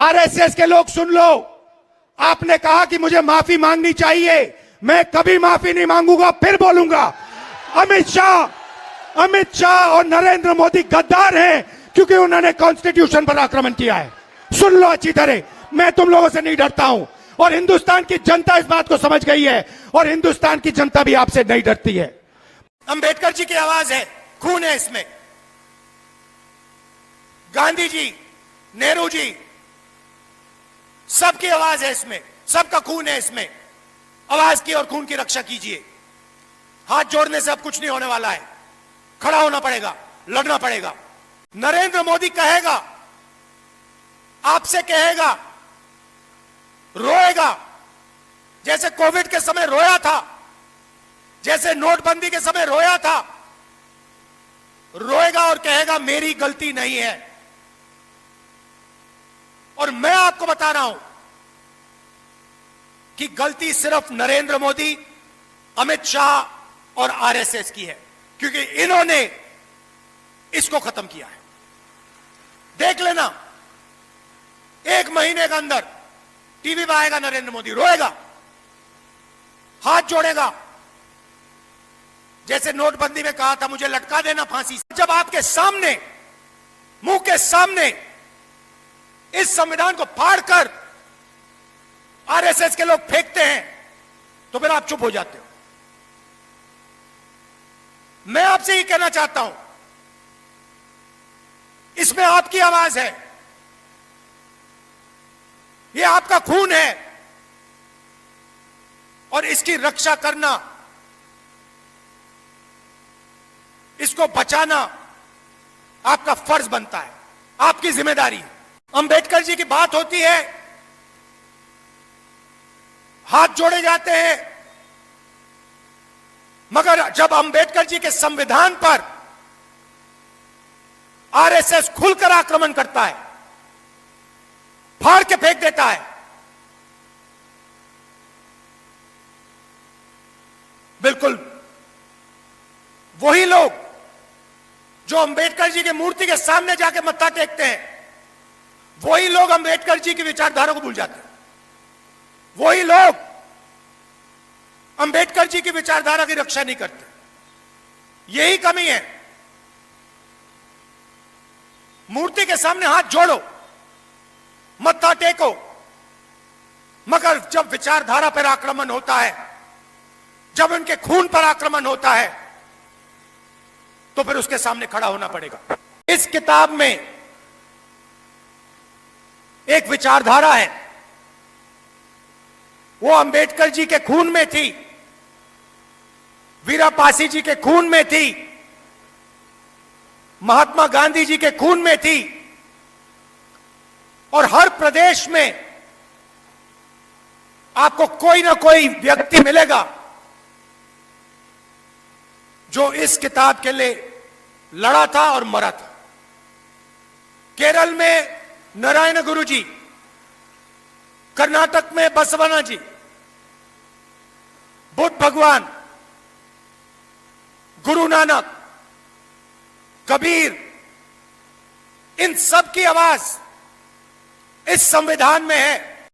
RSS के लोग सुन लो, आपने कहा कि मुझे माफी मांगनी चाहिए, मैं कभी माफी नहीं मांगूंगा, फिर बोलूंगा। अमित शाह और नरेंद्र मोदी गद्दार हैं क्योंकि उन्होंने कॉन्स्टिट्यूशन पर आक्रमण किया है। सुन लो अच्छी तरह, मैं तुम लोगों से नहीं डरता हूं और हिंदुस्तान की जनता इस बात को समझ गई है और हिंदुस्तान की जनता भी आपसे नहीं डरती है। अंबेडकर जी की आवाज है, खून है इसमें। गांधी जी, नेहरू जी, सबकी आवाज है इसमें, सबका खून है इसमें। आवाज की और खून की रक्षा कीजिए। हाथ जोड़ने से अब कुछ नहीं होने वाला है, खड़ा होना पड़ेगा, लड़ना पड़ेगा। नरेंद्र मोदी कहेगा, आपसे कहेगा, रोएगा, जैसे कोविड के समय रोया था, जैसे नोटबंदी के समय रोया था, रोएगा और कहेगा मेरी गलती नहीं है। और मैं आपको बता रहा हूं कि गलती सिर्फ नरेंद्र मोदी, अमित शाह और आरएसएस की है, क्योंकि इन्होंने इसको खत्म किया है। देख लेना, एक महीने के अंदर टीवी पर आएगा नरेंद्र मोदी, रोएगा, हाथ जोड़ेगा, जैसे नोटबंदी में कहा था मुझे लटका देना फांसी। जब आपके सामने, मुंह के सामने इस संविधान को फाड़कर आरएसएस के लोग फेंकते हैं तो फिर आप चुप हो जाते हो। मैं आपसे ये कहना चाहता हूं, इसमें आपकी आवाज है, ये आपका खून है और इसकी रक्षा करना, इसको बचाना आपका फर्ज बनता है, आपकी जिम्मेदारी है। अंबेडकर जी की बात होती है, हाथ जोड़े जाते हैं, मगर जब अंबेडकर जी के संविधान पर आरएसएस खुलकर आक्रमण करता है, फाड़ के फेंक देता है, बिल्कुल वही लोग जो अंबेडकर जी की मूर्ति के सामने जाके मत्था टेकते हैं, वही लोग अंबेडकर जी की विचारधारा को भूल जाते हैं। वही लोग अंबेडकर जी की विचारधारा की रक्षा नहीं करते। यही कमी है। मूर्ति के सामने हाथ जोड़ो, मत्था टेको, मगर जब विचारधारा पर आक्रमण होता है, जब उनके खून पर आक्रमण होता है, तो फिर उसके सामने खड़ा होना पड़ेगा। इस किताब में एक विचारधारा है, वो अंबेडकर जी के खून में थी, वीरा पासी जी के खून में थी, महात्मा गांधी जी के खून में थी, और हर प्रदेश में आपको कोई ना कोई व्यक्ति मिलेगा जो इस किताब के लिए लड़ा था और मरा था। केरल में नारायण गुरु जी, कर्नाटक में बसवना जी, बुद्ध भगवान, गुरु नानक, कबीर, इन सब की आवाज इस संविधान में है।